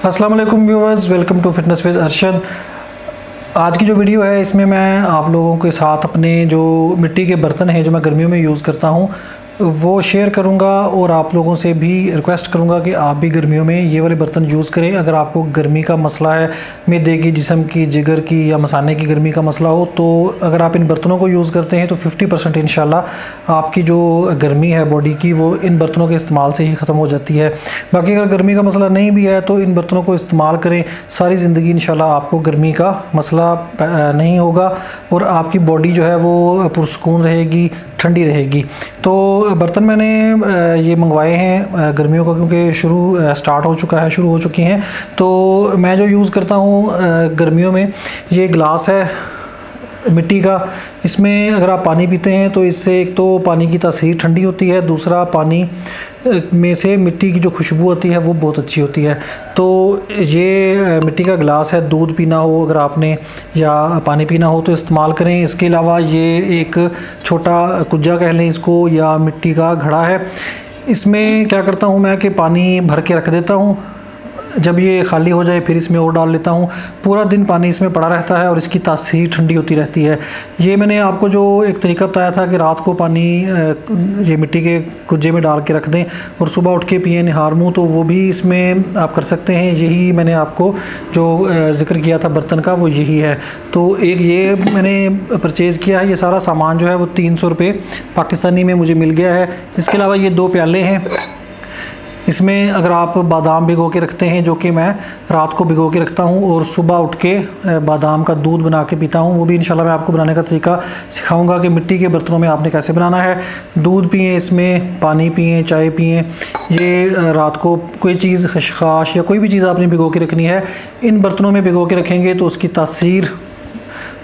अस्सलाम वालेकुम viewers, welcome to fitness with Arshad. आज की जो वीडियो है इसमें मैं आप लोगों के साथ अपने जो मिट्टी के बर्तन हैं जो मैं गर्मियों में यूज़ करता हूँ वो शेयर करूँगा और आप लोगों से भी रिक्वेस्ट करूँगा कि आप भी गर्मियों में ये वाले बर्तन यूज़ करें। अगर आपको गर्मी का मसला है, मैदे की, जिस्म की, जिगर की या मसाने की गर्मी का मसला हो, तो अगर आप इन बर्तनों को यूज़ करते हैं तो 50% इंशाल्लाह आपकी जो गर्मी है बॉडी की वो इन बर्तनों के इस्तेमाल से ही ख़त्म हो जाती है। बाकी अगर गर्मी का मसला नहीं भी है तो इन बर्तनों को इस्तेमाल करें, सारी ज़िंदगी इंशाल्लाह आपको गर्मी का मसला नहीं होगा और आपकी बॉडी जो है वो पुरसुकून रहेगी, ठंडी रहेगी। तो बर्तन मैंने ये मंगवाए हैं गर्मियों का, क्योंकि स्टार्ट हो चुका है, शुरू हो चुकी हैं। तो मैं जो यूज़ करता हूँ गर्मियों में, ये गिलास है मिट्टी का। इसमें अगर आप पानी पीते हैं तो इससे एक तो पानी की तासीर ठंडी होती है, दूसरा पानी में से मिट्टी की जो खुशबू आती है वो बहुत अच्छी होती है। तो ये मिट्टी का गिलास है, दूध पीना हो अगर आपने या पानी पीना हो तो इस्तेमाल करें। इसके अलावा ये एक छोटा कुज्जा कह लें इसको, या मिट्टी का घड़ा है। इसमें क्या करता हूँ मैं कि पानी भर के रख देता हूँ, जब ये खाली हो जाए फिर इसमें और डाल लेता हूँ। पूरा दिन पानी इसमें पड़ा रहता है और इसकी तासीर ठंडी होती रहती है। ये मैंने आपको जो एक तरीका बताया था कि रात को पानी ये मिट्टी के कुज्जे में डाल के रख दें और सुबह उठ के पिए निहार मुँह, तो वो भी इसमें आप कर सकते हैं। यही मैंने आपको जो जिक्र किया था बर्तन का वो यही है। तो एक ये मैंने परचेज़ किया है, ये सारा सामान जो है वो 300 रुपये पाकिस्तानी में मुझे मिल गया है। इसके अलावा ये 2 प्याले हैं, इसमें अगर आप बादाम भिगो के रखते हैं, जो कि मैं रात को भिगो के रखता हूं और सुबह उठ के बादाम का दूध बना के पीता हूं, वो भी इंशाल्लाह मैं आपको बनाने का तरीका सिखाऊंगा कि मिट्टी के बर्तनों में आपने कैसे बनाना है। दूध पिएं, इसमें पानी पिएं, चाय पिएं। ये रात को कोई चीज़, खशखाश या कोई भी चीज़ आपने भिगो के रखनी है, इन बर्तनों में भिगो के रखेंगे तो उसकी तासीर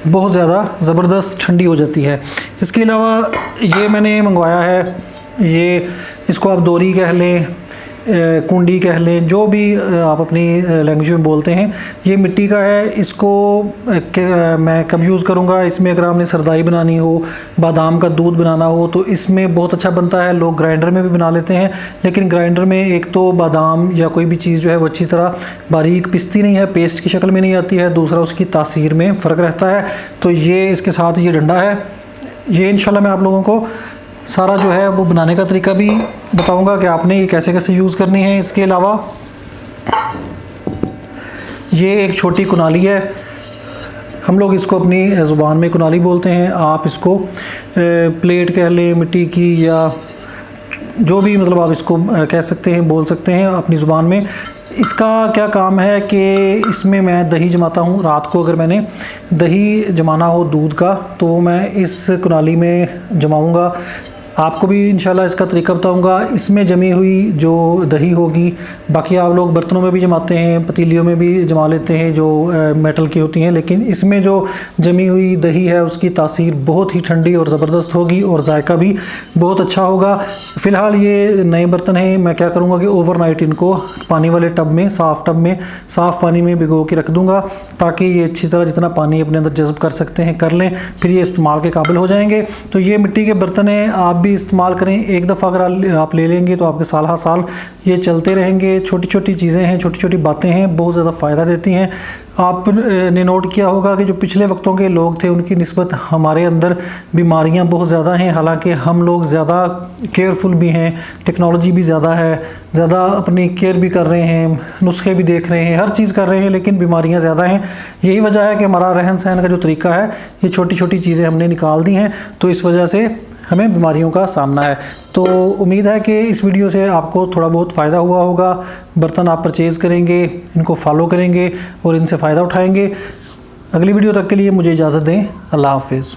बहुत ज़्यादा ज़बरदस्त ठंडी हो जाती है। इसके अलावा ये मैंने मंगवाया है, ये इसको आप दोरी कह लें, कुंडी कह लें, जो भी आप अपनी लैंग्वेज में बोलते हैं। ये मिट्टी का है। इसको मैं कब यूज़ करूँगा, इसमें अगर आपने सरदाई बनानी हो, बादाम का दूध बनाना हो तो इसमें बहुत अच्छा बनता है। लोग ग्राइंडर में भी बना लेते हैं, लेकिन ग्राइंडर में एक तो बादाम या कोई भी चीज़ जो है वो अच्छी तरह बारीक पिसती नहीं है, पेस्ट की शक्ल में नहीं आती है, दूसरा उसकी तासीर में फ़र्क रहता है। तो ये इसके साथ ये डंडा है, ये इंशाल्लाह मैं आप लोगों को सारा जो है वो बनाने का तरीका भी बताऊंगा कि आपने ये कैसे कैसे यूज़ करनी है। इसके अलावा ये एक छोटी कुनाली है, हम लोग इसको अपनी ज़ुबान में कुनाली बोलते हैं, आप इसको प्लेट कह लें मिट्टी की, या जो भी मतलब आप इसको कह सकते हैं, बोल सकते हैं अपनी ज़ुबान में। इसका क्या काम है कि इसमें मैं दही जमाता हूँ। रात को अगर मैंने दही जमाना हो दूध का तो मैं इस कुनाली में जमाऊँगा। आपको भी इंशाल्लाह इसका तरीका बताऊंगा। इसमें जमी हुई जो दही होगी, बाकी आप लोग बर्तनों में भी जमाते हैं, पतीलियों में भी जमा लेते हैं जो मेटल की होती हैं, लेकिन इसमें जो जमी हुई दही है उसकी तासीर बहुत ही ठंडी और ज़बरदस्त होगी और जायका भी बहुत अच्छा होगा। फ़िलहाल ये नए बर्तन हैं, मैं क्या करूँगा कि ओवरनाइट इनको पानी वाले टब में, साफ़ पानी में भिगो के रख दूँगा, ताकि ये अच्छी तरह जितना पानी अपने अंदर जज़्ब कर सकते हैं कर लें, फिर ये इस्तेमाल के काबिल हो जाएंगे। तो ये मिट्टी के बर्तन हैं, आप इस्तेमाल करें। एक दफ़ा अगर आप ले लेंगे तो आपके साल हर साल ये चलते रहेंगे। छोटी छोटी चीज़ें हैं, छोटी छोटी बातें हैं, बहुत ज़्यादा फ़ायदा देती हैं। आपने नोट किया होगा कि जो पिछले वक्तों के लोग थे उनकी निस्बत हमारे अंदर बीमारियां बहुत ज़्यादा हैं, हालांकि हम लोग ज़्यादा केयरफुल भी हैं, टेक्नोलॉजी भी ज़्यादा है, ज़्यादा अपनी केयर भी कर रहे हैं, नुस्खे भी देख रहे हैं, हर चीज़ कर रहे हैं, लेकिन बीमारियां ज़्यादा हैं। यही वजह है कि हमारा रहन सहन का जो तरीका है, ये छोटी छोटी चीज़ें हमने निकाल दी हैं, तो इस वजह से हमें बीमारियों का सामना है। तो उम्मीद है कि इस वीडियो से आपको थोड़ा बहुत फ़ायदा हुआ होगा। बर्तन आप परचेज़ करेंगे, इनको फॉलो करेंगे और इनसे फ़ायदा उठाएंगे। अगली वीडियो तक के लिए मुझे इजाज़त दें। अल्लाह हाफ़िज़।